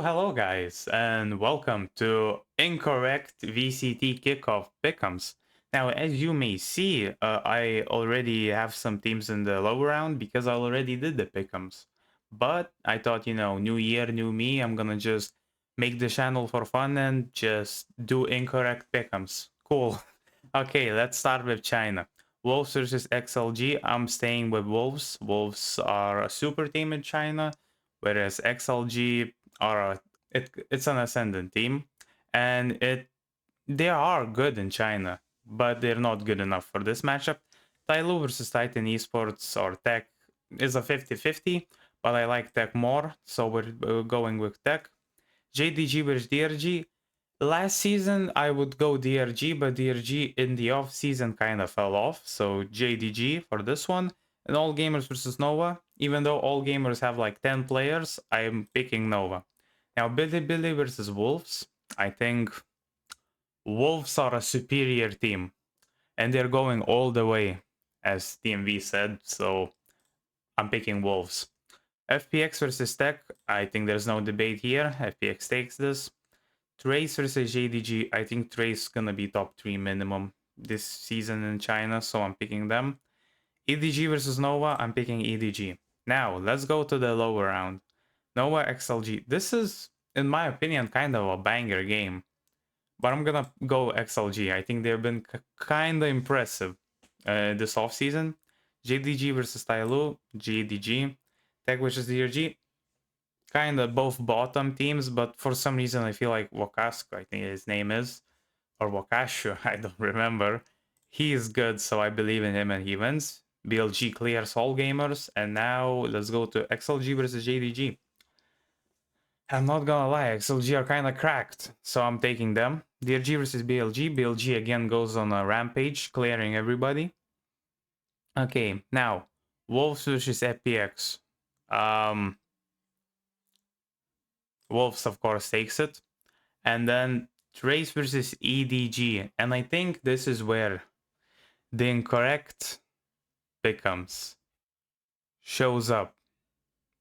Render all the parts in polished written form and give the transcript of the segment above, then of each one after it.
Hello guys, and welcome to Incorrect VCT Kickoff Pickems. Now, as you may see, I already have some teams in the lower round because I already did the Pickems. But I thought, new year, new me, I'm gonna just make the channel for fun and just do Incorrect Pickems. Cool. Okay, let's start with China. Wolves versus XLG. I'm staying with Wolves. Wolves are a super team in China, whereas XLG are it's an ascendant team, and they are good in China, but they're not good enough for this matchup. Tailu versus Titan Esports or Tech is a 50-50, but I like Tech more, so we're going with Tech. JDG versus DRG. Last season I would go DRG, but DRG in the off season kind of fell off, so JDG for this one. And All Gamers versus Nova. Even though All Gamers have like 10 players, I'm picking Nova. Now, Billy versus Wolves. I think Wolves are a superior team, and they're going all the way, as TMV said, so I'm picking Wolves. FPX versus Tech. I think there's no debate here. FPX takes this. Trace versus JDG. I think Trace is gonna be top 3 minimum this season in China, so I'm picking them. EDG versus Nova. I'm picking EDG. Now, let's go to the lower round. Nova XLG. This is, in my opinion, kind of a banger game. But I'm gonna go XLG. I think they've been kind of impressive this offseason. JDG versus Tailu. JDG. Tech versus DRG. Kind of both bottom teams, but for some reason I feel like Wakasco, I think his name is, or Wakashu, I don't remember. He is good, so I believe in him and he wins. BLG clears all gamers, and now let's go to XLG versus JDG. I'm not gonna lie, XLG are kind of cracked, so I'm taking them. DRG versus BLG. BLG again goes on a rampage, clearing everybody. Okay, now Wolves versus FPX. Wolves, of course, takes it. And then Trace versus EDG. And I think this is where the incorrect pickems shows up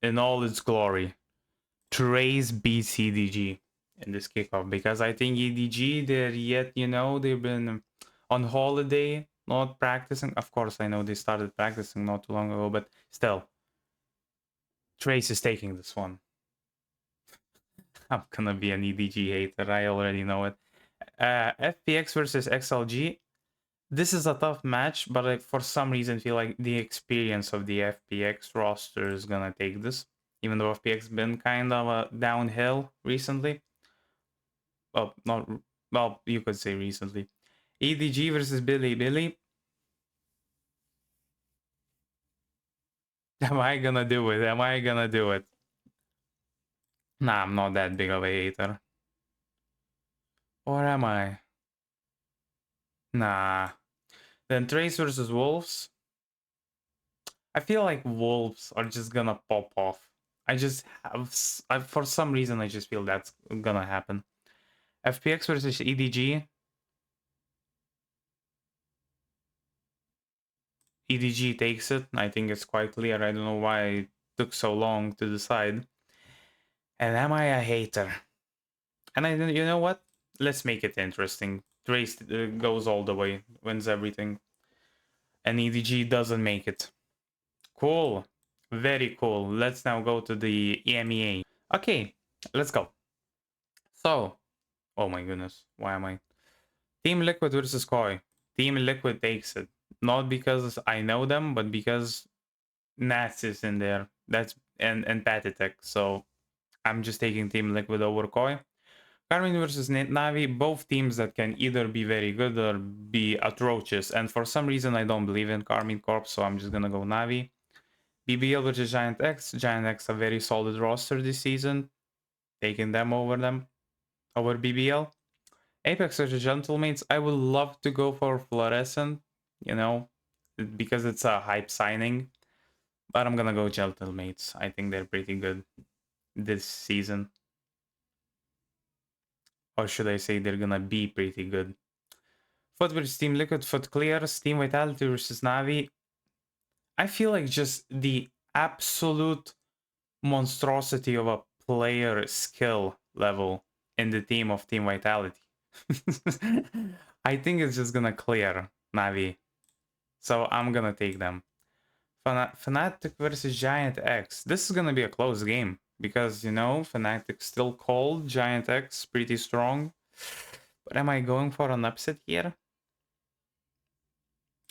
in all its glory. Trace beats EDG in this kickoff because I think EDG, they're yet, they've been on holiday, not practicing. Of course, I know they started practicing not too long ago, but still, Trace is taking this one. I'm gonna be an EDG hater, I already know it. FPX versus XLG. This is a tough match, but I, for some reason, feel like the experience of the FPX roster is gonna take this. Even though FPX been kind of a downhill recently. Well, not well, you could say recently. EDG versus Billy. Am I gonna do it? Am I gonna do it? Nah, I'm not that big of a hater. Or am I? Nah. Then Trace versus Wolves. I feel like Wolves are just gonna pop off. I just have, for some reason, I just feel that's gonna happen. FPX versus EDG. EDG takes it. I think it's quite clear. I don't know why it took so long to decide. And am I a hater? And you know what? Let's make it interesting. Trace goes all the way, wins everything. And EDG doesn't make it. Cool. Very cool. Let's now go to the EMEA. Okay, let's go. So, oh my goodness, why am I? Team Liquid versus Koi. Team Liquid takes it. Not because I know them, but because Nats is in there. That's and Patitech. So I'm just taking Team Liquid over Koi. Carmine versus Navi, both teams that can either be very good or be atrocious. And for some reason, I don't believe in Carmine Corp, so I'm just gonna go Navi. BBL versus Giant X. Giant X a very solid roster this season. Taking them over BBL. Apex versus Gentlemates. I would love to go for Fluorescent, because it's a hype signing. But I'm gonna go Gentlemates. I think they're pretty good this season. Or should I say they're gonna be pretty good. Foot versus Team Liquid, Foot clears. Team Vitality versus Navi. I feel like just the absolute monstrosity of a player skill level in the team of Team Vitality. I think it's just gonna clear Navi. So I'm gonna take them. Fnatic versus Giant X. This is gonna be a close game. Because, you know, Fnatic still called, Giant X pretty strong. But am I going for an upset here?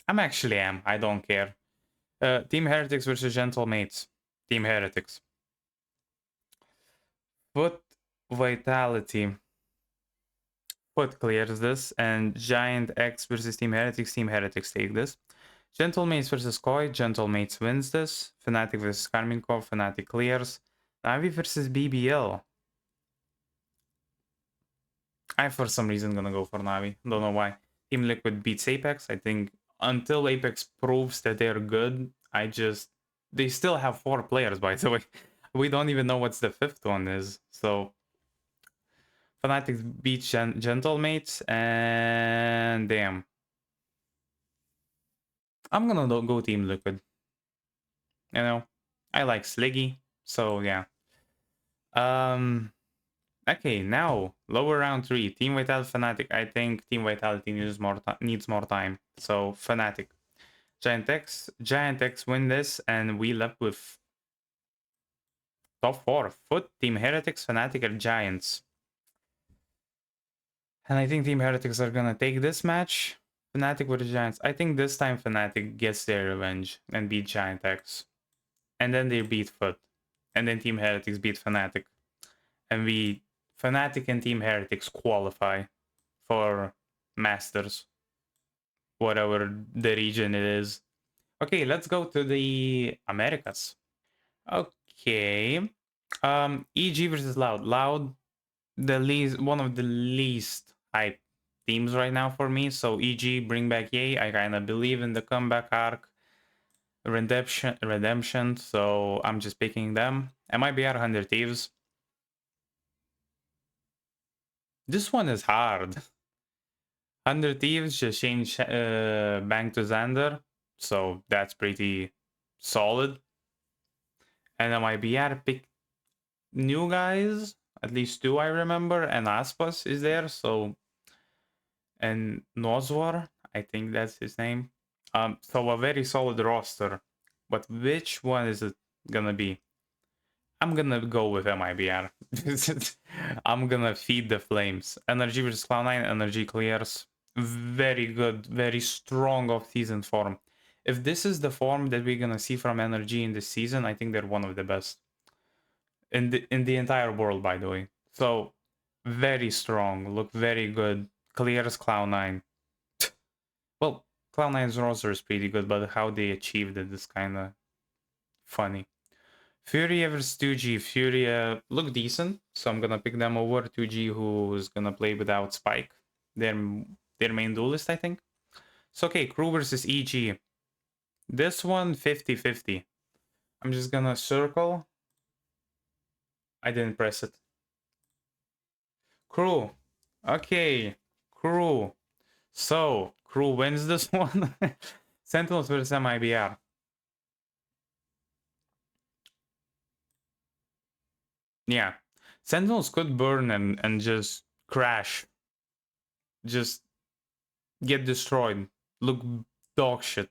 I'm actually am. I don't care. Team Heretics versus Gentle Mates. Team Heretics. Foot Vitality. Foot clears this. And Giant X versus Team Heretics. Team Heretics take this. Gentle Mates versus Koi. Gentle Mates wins this. Fnatic versus Karminkov. Fnatic clears. Navi versus BBL. I, for some reason, gonna go for Navi. Don't know why. Team Liquid beats Apex. I think until Apex proves that they're good, they still have 4 players, by the way. We don't even know what's the 5th one is. So Fnatic beats Gentle Mates, and damn. I'm gonna go Team Liquid. You know, I like Sliggy, so yeah. Okay, now lower round 3. Team Vitality Fnatic. I think Team Vitality needs more time. So Fnatic. Giant X win this, and we left with top 4. Foot, Team Heretics, Fnatic, and Giants. And I think Team Heretics are gonna take this match. Fnatic with the Giants. I think this time Fnatic gets their revenge and beat Giant X. And then they beat Foot. And then Team Heretics beat Fnatic. And Fnatic and Team Heretics qualify for Masters. Whatever the region it is. Okay, let's go to the Americas. Okay. EG versus Loud. Loud, one of the least hype teams right now for me. So EG, bring back Yay. I kind of believe in the comeback arc. Redemption. So I'm just picking them. MIBR 100 Thieves. This one is hard. 100 Thieves just change Bang to Xander. So that's pretty solid. And MIBR pick new guys. At least 2 I remember. And Aspas is there. So, and Nozwar, I think that's his name. So a very solid roster. But which one is it gonna be? I'm gonna go with MIBR. I'm gonna feed the flames. Energy versus Cloud9, Energy clears. Very good, very strong off-season form. If this is the form that we're gonna see from Energy in this season, I think they're one of the best in the entire world, by the way. So very strong, look very good. Clears Cloud9. Well, Cloud9's roster is pretty good, but how they achieved it is kind of funny. Furia versus 2G. Furia look decent, so I'm gonna pick them over 2G, who's gonna play without Spike. Their main duelist, I think. So okay, Crew versus EG. This one 50-50. I'm just gonna circle. I didn't press it. Crew. Okay, Crew. So Crew wins this one. Sentinels versus MIBR. Yeah, Sentinels could burn and just crash. Just get destroyed. Look dog shit.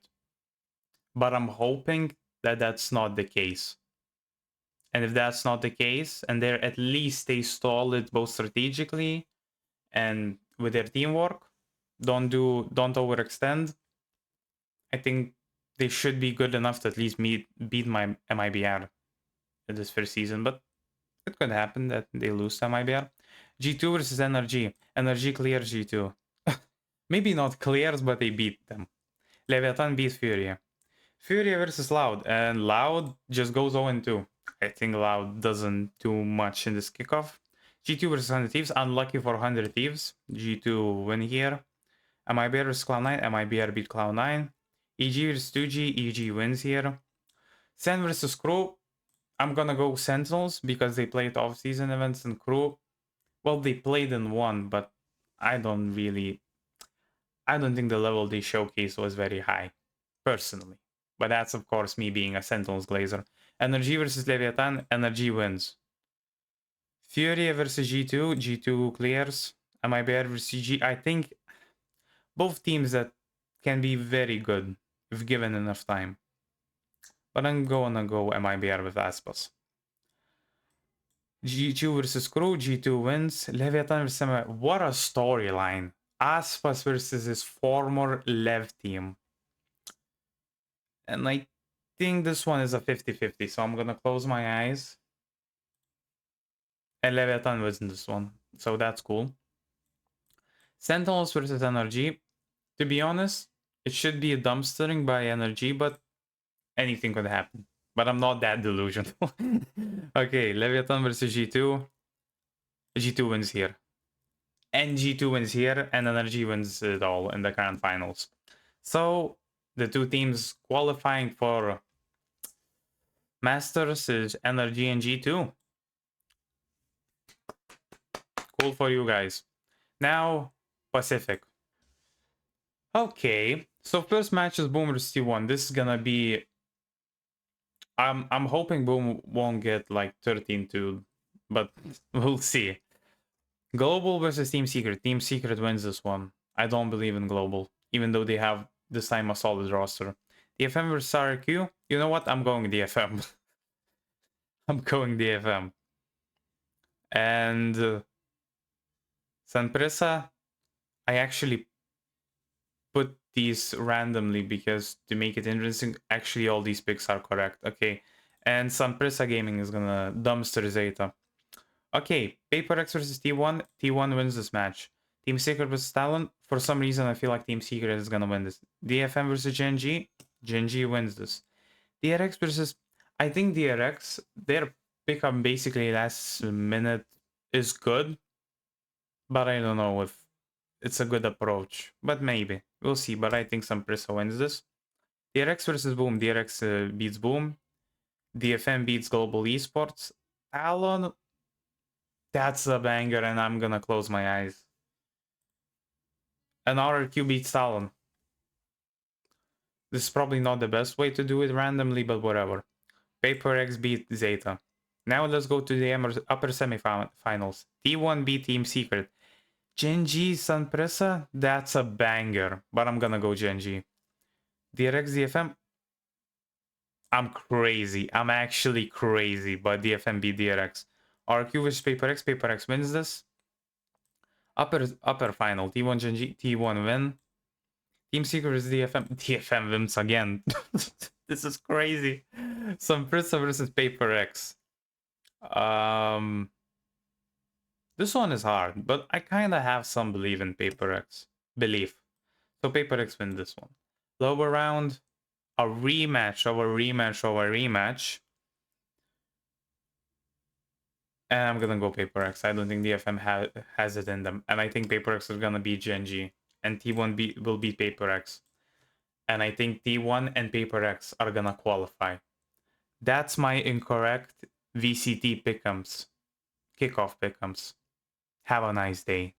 But I'm hoping that that's not the case. And if that's not the case, and they're at least they stall it both strategically and with their teamwork, don't overextend. I think they should be good enough to at least beat my MIBR in this first season, but it could happen that they lose to MIBR. G2 versus NRG. NRG clears G2. Maybe not clears, but they beat them. Leviathan beats Furia. Furia versus Loud, and Loud just goes 0-2. I think Loud doesn't do much in this kickoff. G2 versus 100 Thieves, unlucky for 100 Thieves. G2 win here. MIBR versus Cloud9, MIBR beat Cloud9. EG versus 2G, EG wins here. Sen versus Crew, I'm gonna go Sentinels because they played off-season events, and Crew, well, they played in one, but I don't think the level they showcased was very high, personally. But that's, of course, me being a Sentinels glazer. Energy versus Leviathan, Energy wins. Fury versus G2. G2 clears. MIBR versus G. I think both teams that can be very good if given enough time. But I'm gonna go MIBR with Aspas. G2 versus Crew. G2 wins. Leviathan versus MIBR. What a storyline. Aspas versus his former Lev team. And I think this one is a 50-50. So I'm gonna close my eyes. And Leviathan wins this one. So that's cool. Sentinels versus NRG. To be honest, it should be a dumpstering by NRG, but anything could happen. But I'm not that delusional. Okay, Leviathan versus G2. G2 wins here. And G2 wins here, and NRG wins it all in the current finals. So, the two teams qualifying for Masters is NRG and G2. Cool for you guys. Now, Pacific. Okay, so first match is Boom versus T1. This is gonna be... I'm hoping Boom won't get like 13-2, but we'll see. Global versus Team Secret. Team Secret wins this one. I don't believe in Global, even though they have this time a solid roster. DFM versus RQ. You know what? I'm going DFM. I'm going DFM. And Sanpresa, I actually put these randomly because to make it interesting, actually all these picks are correct. Okay. And Sanpresa Gaming is gonna dumpster Zeta. Okay, Paper X versus T1. T1 wins this match. Team Secret versus Talon. For some reason, I feel like Team Secret is gonna win this. DFM versus Gen.G. Gen.G wins this. DRX versus... I think DRX, their pickup basically last minute is good. But I don't know if it's a good approach. But maybe. We'll see. But I think Sanpresa wins this. DRX versus Boom. DRX beats Boom. DFM beats Global Esports. Talon... That's a banger, and I'm gonna close my eyes. An RRQ beats Talon. This is probably not the best way to do it randomly, but whatever. Paper X beat Zeta. Now let's go to the upper semifinals. T1 beat Team Secret. Gen.G Sanpresa, that's a banger, but I'm gonna go Gen.G. DRX DFM. I'm crazy. I'm actually crazy, but DFM beat DRX. RQ vs Paper X. Paper X wins this. Upper final. T1 Gen.G. T1 win. Team Secret is DFM. DFM wins again. This is crazy. Sanpresa versus Paper X. This one is hard, but I kind of have some belief in Paper X. So Paper X win this one. Lower round, a rematch of a rematch of a rematch. And I'm gonna go Paper X. I don't think DFM has it in them. And I think Paper X is gonna beat Gen.G. And T1 will beat Paper X. And I think T1 and Paper X are gonna qualify. That's my incorrect VCT pickems. Kickoff pickems. Have a nice day.